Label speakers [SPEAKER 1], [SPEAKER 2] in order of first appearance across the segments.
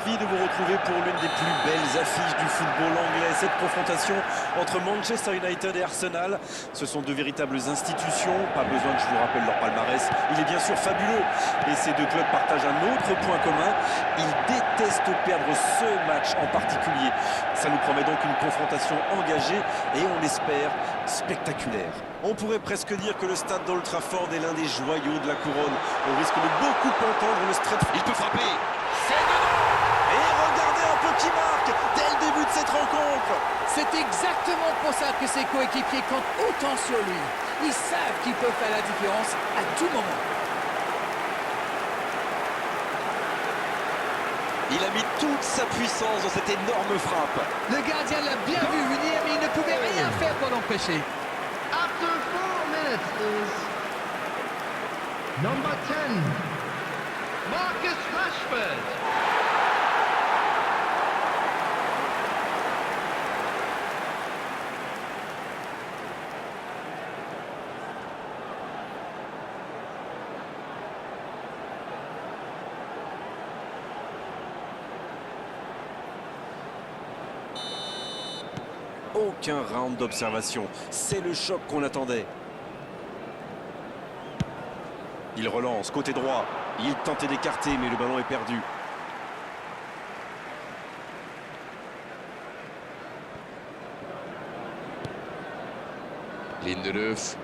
[SPEAKER 1] ravi de vous retrouver pour l'une des plus belles affiches du football anglais. Cette confrontation entre Manchester United et Arsenal, ce sont deux véritables institutions. Pas besoin que je vous rappelle leur palmarès. Il est bien sûr fabuleux. Et ces deux clubs partagent un autre point commun. Ils détestent perdre ce match en particulier. Ça nous promet donc une confrontation engagée et on l'espère spectaculaire. On pourrait presque dire que le stade d'Old Trafford est l'un des joyaux de la couronne. On risque de beaucoup entendre le Stretford.
[SPEAKER 2] Il peut frapper.
[SPEAKER 1] C'est dedans. Et regardez un peu qui marque dès le début de cette rencontre.
[SPEAKER 3] C'est exactement pour ça que ses coéquipiers comptent autant sur lui. Ils savent qu'ils peuvent faire la différence à tout moment.
[SPEAKER 2] Il a mis toute sa puissance dans cette énorme frappe.
[SPEAKER 3] Le gardien l'a bien vu venir, mais il ne pouvait rien faire pour l'empêcher.
[SPEAKER 4] After 4 minutes is number 10, Marcus Rashford.
[SPEAKER 1] Aucun round d'observation. C'est le choc qu'on attendait. Il relance, côté droit. Il tentait d'écarter, mais le ballon est perdu.
[SPEAKER 2] Lindelöf.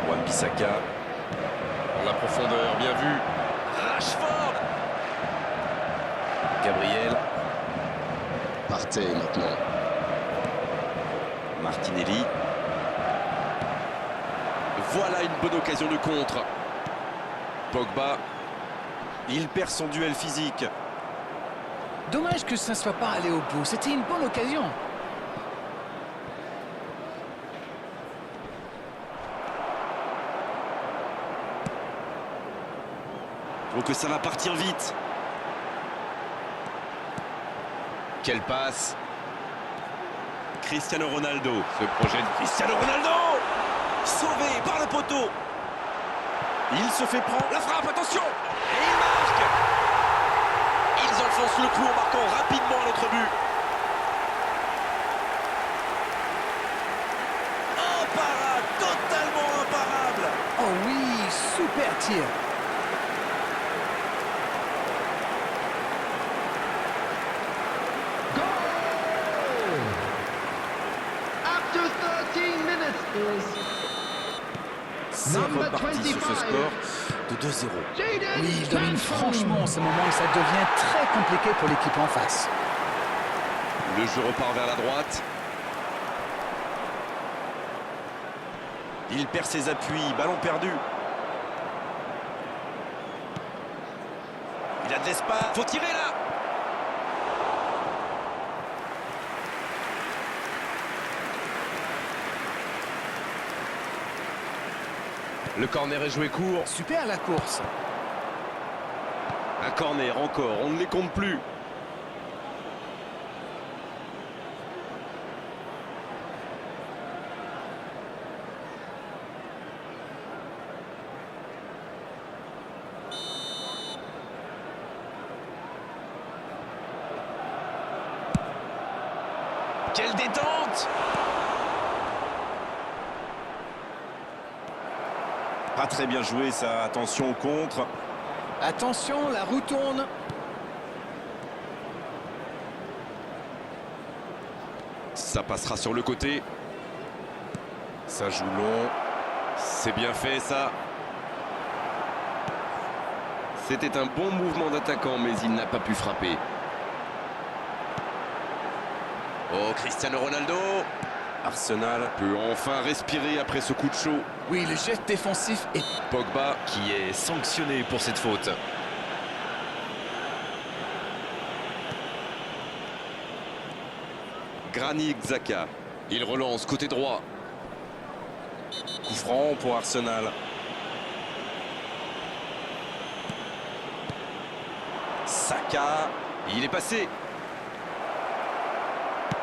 [SPEAKER 1] Wan-Bissaka.
[SPEAKER 2] La profondeur, bien vu.
[SPEAKER 1] Rashford. Gabriel.
[SPEAKER 2] Partez maintenant.
[SPEAKER 1] Martinelli.
[SPEAKER 2] Voilà une bonne occasion de contre. Pogba.
[SPEAKER 1] Il perd son duel physique.
[SPEAKER 3] Dommage que ça ne soit pas allé au bout. C'était une bonne occasion.
[SPEAKER 1] Donc que ça va partir vite.
[SPEAKER 2] Quelle passe.
[SPEAKER 1] Cristiano Ronaldo.
[SPEAKER 2] Ce projet de
[SPEAKER 1] Cristiano Ronaldo. Sauvé par le poteau. Il se fait prendre. La frappe, attention. Et il marque.
[SPEAKER 2] Ils enfoncent le clou en marquant rapidement à notre but.
[SPEAKER 1] Imparable, totalement imparable.
[SPEAKER 3] Oh oui, super tir.
[SPEAKER 4] Goal! After 13 minutes is
[SPEAKER 1] C'est
[SPEAKER 4] number
[SPEAKER 1] reparti sur ce
[SPEAKER 4] 25.
[SPEAKER 1] score de 2-0.
[SPEAKER 4] Jadon
[SPEAKER 3] Oui, il domine
[SPEAKER 4] Sancho.
[SPEAKER 3] franchement en ce moment et ça devient très compliqué pour l'équipe en face.
[SPEAKER 2] Le jeu repart vers la droite.
[SPEAKER 1] Il perd ses appuis, ballon perdu. Il a de l'espace.
[SPEAKER 2] Faut tirer là. Le corner est joué court.
[SPEAKER 3] Super la course.
[SPEAKER 2] Un corner encore, on ne les compte plus.
[SPEAKER 1] Quelle détente! Pas très bien joué ça, attention au contre.
[SPEAKER 3] Attention, la roue tourne.
[SPEAKER 2] Ça passera sur le côté. Ça joue long. C'est bien fait ça. C'était un bon mouvement d'attaquant, mais il n'a pas pu frapper. Oh, Cristiano Ronaldo
[SPEAKER 1] Arsenal
[SPEAKER 2] peut enfin respirer après ce coup de chaud.
[SPEAKER 3] Oui, le geste défensif est...
[SPEAKER 2] Pogba qui est sanctionné pour cette faute. Granit Xhaka. Il relance côté droit.
[SPEAKER 1] coup franc pour Arsenal. Saka.
[SPEAKER 2] Il est passé.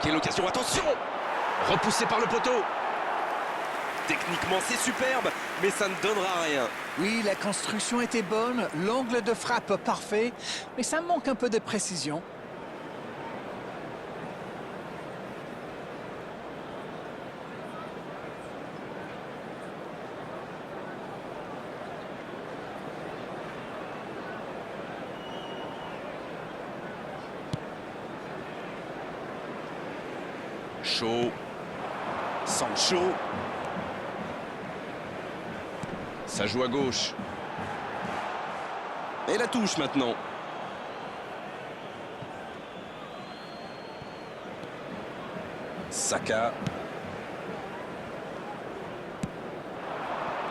[SPEAKER 2] Quelle occasion, attention! Repoussé par le poteau. Techniquement, c'est superbe.
[SPEAKER 1] mais ça ne donnera rien.
[SPEAKER 3] Oui, la construction était bonne, l'angle de frappe parfait, mais ça manque un peu de précision.
[SPEAKER 2] Chaud.
[SPEAKER 1] Sancho.
[SPEAKER 2] Ça joue à gauche. Et la touche maintenant.
[SPEAKER 1] Saka.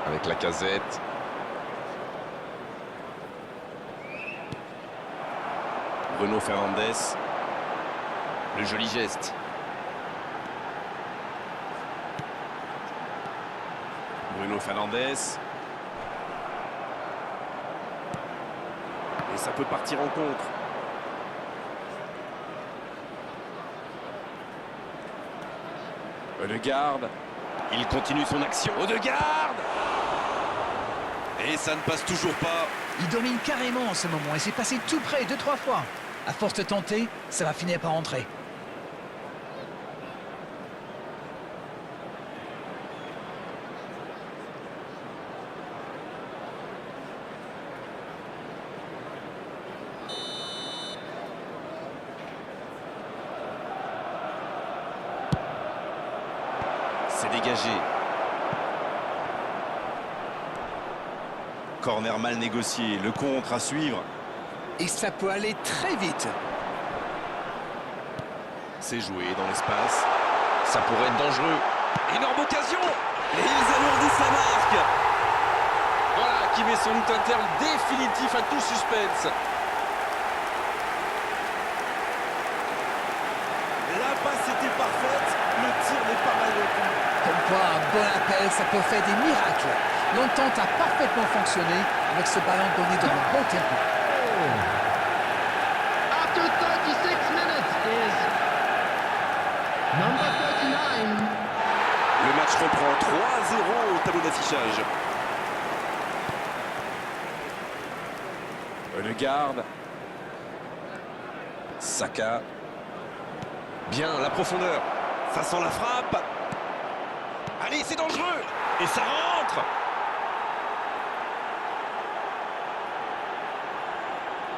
[SPEAKER 2] Avec la casette.
[SPEAKER 1] Bruno Fernandes.
[SPEAKER 2] Le joli geste.
[SPEAKER 1] Bruno Fernandes. Et ça peut partir en contre. Odegaard.
[SPEAKER 2] Il continue son action.
[SPEAKER 1] Odegaard. Et ça ne passe toujours pas.
[SPEAKER 3] Il domine carrément en ce moment et c'est passé tout près 2-3 fois. À force de tenter, ça va finir par entrer.
[SPEAKER 1] C'est dégagé. Corner mal négocié. Le contre à suivre.
[SPEAKER 3] Et ça peut aller très vite.
[SPEAKER 1] C'est joué dans l'espace.
[SPEAKER 2] Ça pourrait être dangereux.
[SPEAKER 1] Énorme occasion. Et ils alourdissent la marque. Voilà qui met sans doute un terme définitif à tout suspense. La passe était parfaite. Le tir n'est pas mal non plus.
[SPEAKER 3] Comme quoi, un bon appel, ça peut faire des miracles. L'entente a parfaitement fonctionné avec ce ballon donné dans le bon tempo.
[SPEAKER 4] After 36 minutes is number 39.
[SPEAKER 1] Le match reprend 3-0 au tableau d'affichage. Odegaard. Saka.
[SPEAKER 2] Bien, la profondeur.
[SPEAKER 1] Ça sent la frappe. Allez, c'est dangereux. Et ça rentre.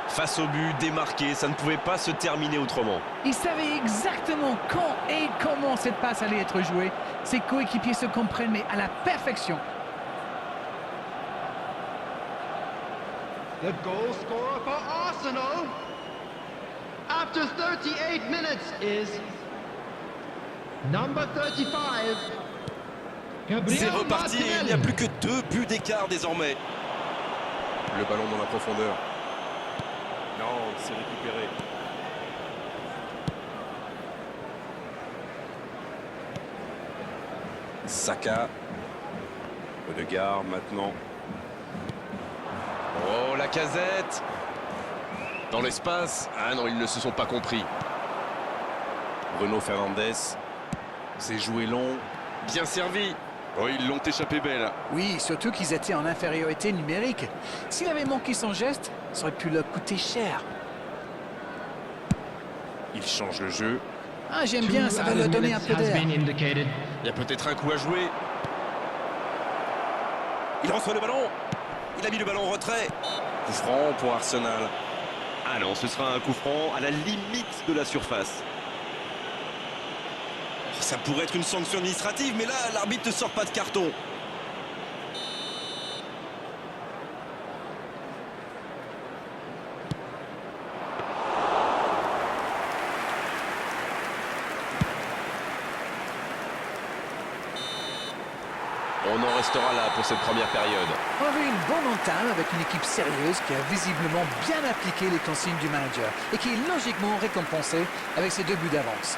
[SPEAKER 1] Face au but, démarqué, ça ne pouvait pas se terminer autrement.
[SPEAKER 3] Il savait exactement quand et comment cette passe allait être jouée. Ses coéquipiers se comprennent, mais à la perfection.
[SPEAKER 4] The goal scorer for Arsenal after 38 minutes is number 35. Gabriel
[SPEAKER 1] C'est reparti et il n'y a
[SPEAKER 4] Martinelli.
[SPEAKER 1] plus que 2 buts d'écart désormais.
[SPEAKER 2] Le ballon dans la profondeur.
[SPEAKER 1] Non, c'est récupéré. Saka. Odegaard maintenant.
[SPEAKER 2] Oh, la casette. Dans l'espace. Ah non, ils ne se sont pas compris.
[SPEAKER 1] Bruno Fernandes. C'est joué long.
[SPEAKER 2] Bien servi. Oh, ils l'ont échappé belle.
[SPEAKER 3] Oui, surtout qu'ils étaient en infériorité numérique. S'il avait manqué son geste, ça aurait pu leur coûter cher.
[SPEAKER 1] Il change le jeu.
[SPEAKER 3] Ah, j'aime bien, ça va leur donner un peu d'air.
[SPEAKER 4] Indicated.
[SPEAKER 1] Il y a peut-être un coup à jouer. Il reçoit le ballon. Il a mis le ballon en retrait. Coup franc pour Arsenal. Ah non, ce sera un coup franc à la limite de la surface. Ça pourrait être une sanction administrative, mais là, l'arbitre ne sort pas de carton.
[SPEAKER 2] On en restera là pour cette première période.
[SPEAKER 3] On a vu une bonne entame avec une équipe sérieuse qui a visiblement bien appliqué les consignes du manager et qui est logiquement récompensée avec ses 2 buts d'avance.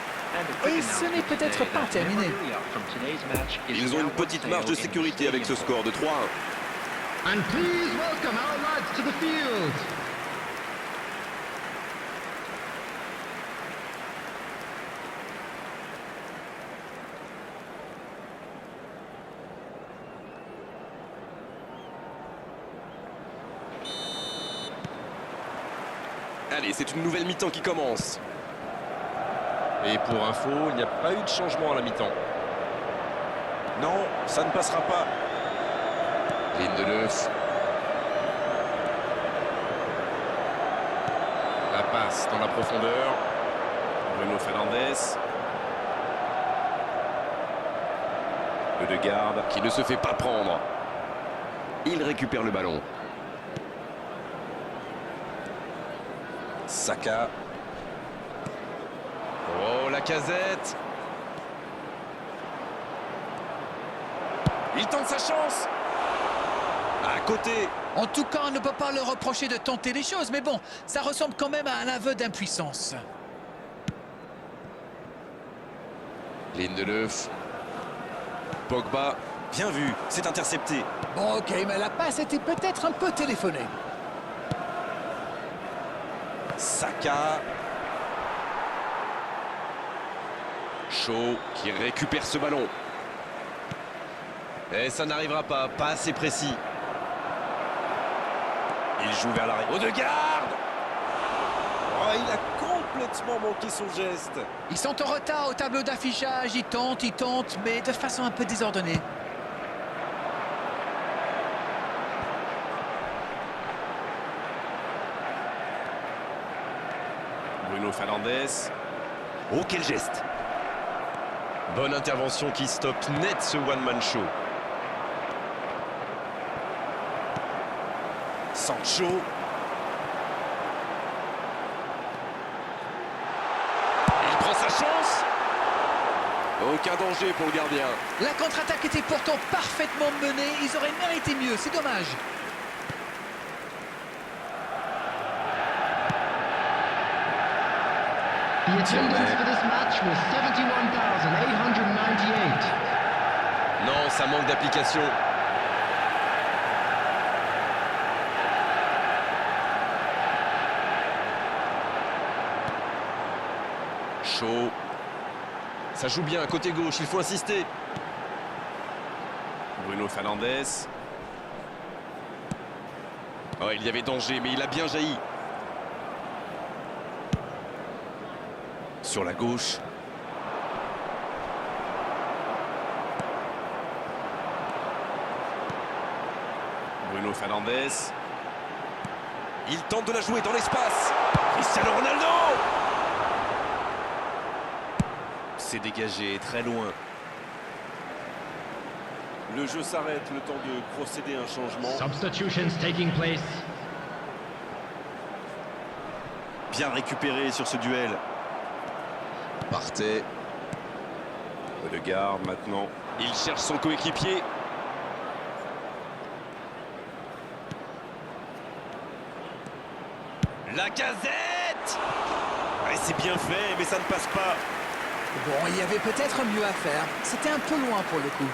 [SPEAKER 3] Et ce n'est peut-être pas terminé.
[SPEAKER 1] Ils ont une petite marge de sécurité avec ce score de 3-1.
[SPEAKER 4] And please welcome our lads to the field.
[SPEAKER 2] Allez, c'est une nouvelle mi-temps qui commence. Et pour info, il n'y a pas eu de changement à la mi-temps.
[SPEAKER 1] Non, ça ne passera pas.
[SPEAKER 2] Lindelöf. La passe dans la profondeur.
[SPEAKER 1] Bruno Fernandes. Ødegaard.
[SPEAKER 2] Qui ne se fait pas prendre. Il récupère le ballon.
[SPEAKER 1] Saka.
[SPEAKER 2] Oh, la casette. Il tente sa chance.
[SPEAKER 1] À côté.
[SPEAKER 3] En tout cas, on ne peut pas leur reprocher de tenter les choses, mais bon, ça ressemble quand même à un aveu d'impuissance.
[SPEAKER 2] Lindelöf. Pogba.
[SPEAKER 1] Bien vu, c'est intercepté.
[SPEAKER 3] Bon, ok, mais la passe était peut-être un peu téléphonée.
[SPEAKER 1] Saka.
[SPEAKER 2] Shaw qui récupère ce ballon. Et ça n'arrivera pas assez précis.
[SPEAKER 1] Il joue vers l'arrière.
[SPEAKER 2] Ødegaard.
[SPEAKER 1] Oh, il a complètement manqué son geste.
[SPEAKER 3] Ils sont en retard au tableau d'affichage, ils tentent, mais de façon un peu désordonnée.
[SPEAKER 1] Bruno Fernandes. Oh, quel geste!
[SPEAKER 2] Bonne intervention qui stoppe net ce one-man show.
[SPEAKER 1] Sancho.
[SPEAKER 2] Il prend sa chance. Aucun danger pour le gardien.
[SPEAKER 3] La contre-attaque était pourtant parfaitement menée, ils auraient mérité mieux, c'est dommage.
[SPEAKER 4] The attendance for this match was 71,898.
[SPEAKER 2] Non, ça manque d'application. Shaw. Ça joue bien, côté gauche, il faut insister.
[SPEAKER 1] Bruno Fernandes.
[SPEAKER 2] Oh, il y avait danger, mais il a bien jailli.
[SPEAKER 1] Sur la gauche. Bruno Fernandes.
[SPEAKER 2] Il tente de la jouer dans l'espace.
[SPEAKER 1] Cristiano Ronaldo. C'est dégagé très loin. Le jeu s'arrête, le temps de procéder à un changement.
[SPEAKER 4] Substitutions taking place.
[SPEAKER 1] Bien récupéré sur ce duel.
[SPEAKER 2] Partez.
[SPEAKER 1] Ødegaard maintenant.
[SPEAKER 2] Il cherche son coéquipier. La casette.
[SPEAKER 1] Ouais, c'est bien fait, mais ça ne passe pas.
[SPEAKER 3] Bon, il y avait peut-être mieux à faire, c'était un peu loin pour le coup.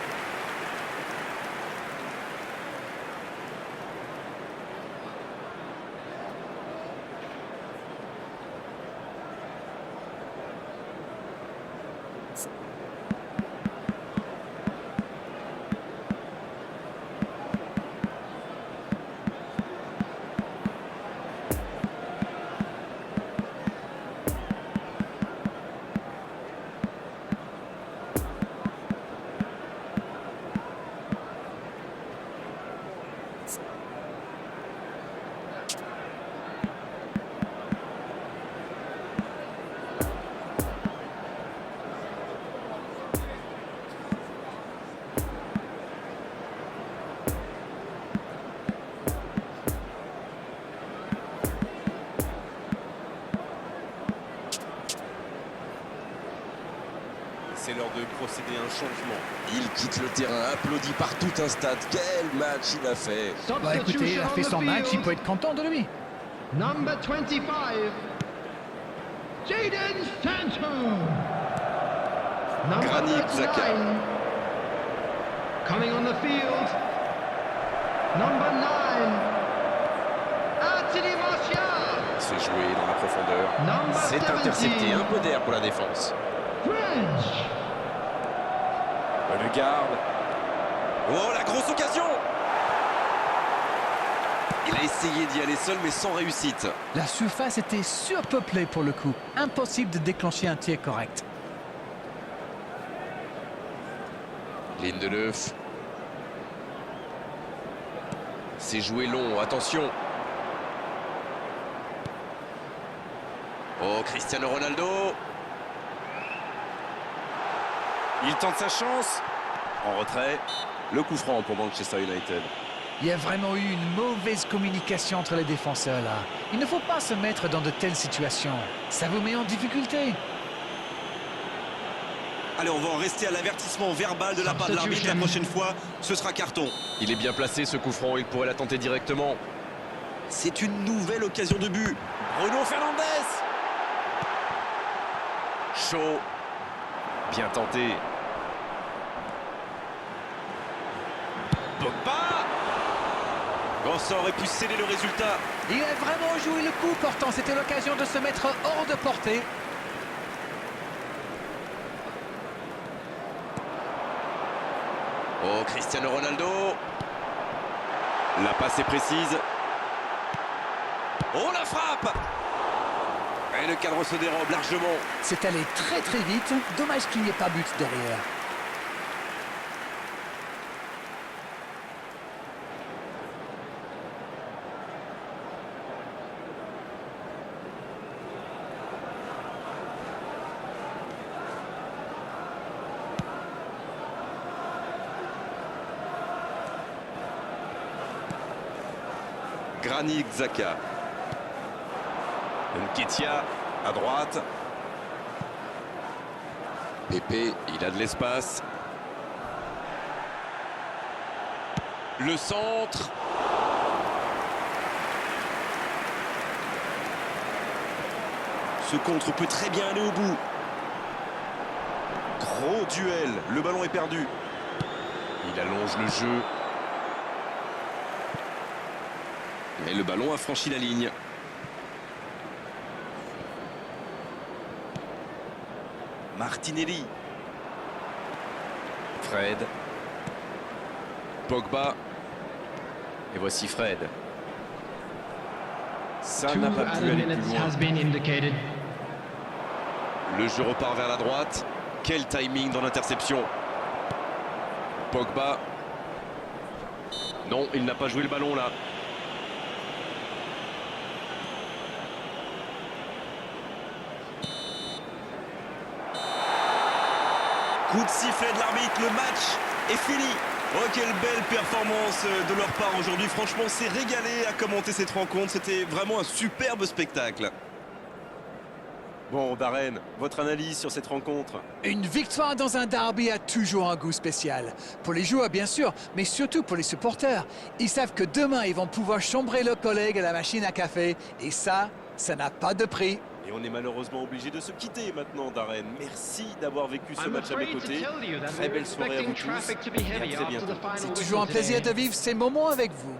[SPEAKER 1] C'est l'heure de procéder à un changement.
[SPEAKER 2] Il quitte le terrain, applaudi par tout un stade. Quel match il a fait.
[SPEAKER 3] Bah écoutez, il a fait son match, il peut être content de lui.
[SPEAKER 4] Number 25, Jadon Sancho. Number
[SPEAKER 2] Granit Xhaka.
[SPEAKER 4] 39, coming on the field. Number 9, Anthony Martial.
[SPEAKER 2] C'est joué dans la profondeur.
[SPEAKER 4] Number
[SPEAKER 2] C'est
[SPEAKER 4] 17,
[SPEAKER 2] intercepté, un peu d'air pour la défense.
[SPEAKER 4] French.
[SPEAKER 1] Ødegaard.
[SPEAKER 2] Oh, la grosse occasion.
[SPEAKER 1] Il a essayé d'y aller seul, mais sans réussite.
[SPEAKER 3] La surface était surpeuplée pour le coup. Impossible de déclencher un tir correct.
[SPEAKER 2] Lindelöf. C'est joué long, attention. Oh, Cristiano Ronaldo.
[SPEAKER 1] Il tente sa chance. En retrait, le coup franc pour Manchester United.
[SPEAKER 3] Il y a vraiment eu une mauvaise communication entre les défenseurs là. Il ne faut pas se mettre dans de telles situations. Ça vous met en difficulté.
[SPEAKER 1] Allez, on va en rester à l'avertissement verbal de la part de l'arbitre. La prochaine fois, ce sera carton.
[SPEAKER 2] Il est bien placé ce coup franc, il pourrait la tenter directement.
[SPEAKER 1] C'est une nouvelle occasion de but. Bruno Fernandes.
[SPEAKER 2] Chaud. Bien tenté.
[SPEAKER 1] Pogba. Oh, ça aurait pu sceller le résultat.
[SPEAKER 3] Il a vraiment joué le coup, pourtant c'était l'occasion de se mettre hors de portée.
[SPEAKER 2] Oh, Cristiano Ronaldo.
[SPEAKER 1] La passe est précise. Oh, la frappe. Et le cadre se dérobe largement.
[SPEAKER 3] C'est allé très très vite. Dommage qu'il n'y ait pas but derrière.
[SPEAKER 1] Granit Xhaka. Nketiah à droite.
[SPEAKER 2] Pepe, il a de l'espace. Le centre.
[SPEAKER 1] Ce contre peut très bien aller au bout. Gros duel. Le ballon est perdu.
[SPEAKER 2] Il allonge le jeu.
[SPEAKER 1] Et le ballon a franchi la ligne. Martinelli.
[SPEAKER 2] Fred. Pogba. Et voici Fred.
[SPEAKER 1] Ça n'a pas pu aller plus loin.
[SPEAKER 2] Le jeu repart vers la droite. Quel timing dans l'interception. Pogba. Non, il n'a pas joué le ballon là.
[SPEAKER 1] Coup de sifflet de l'arbitre, le match est fini. Oh, quelle belle performance de leur part aujourd'hui. Franchement, c'est régalé à commenter cette rencontre. C'était vraiment un superbe spectacle. Bon, Darren, votre analyse sur cette rencontre?
[SPEAKER 3] Une victoire dans un derby a toujours un goût spécial. Pour les joueurs, bien sûr, mais surtout pour les supporters. Ils savent que demain, ils vont pouvoir chambrer leurs collègues à la machine à café. Et ça n'a pas de prix.
[SPEAKER 1] Et on est malheureusement obligé de se quitter maintenant, Darren. Merci d'avoir vécu ce match à mes côtés. Très belle soirée à vous tous et à très bientôt.
[SPEAKER 3] C'est toujours un plaisir de vivre ces moments avec vous.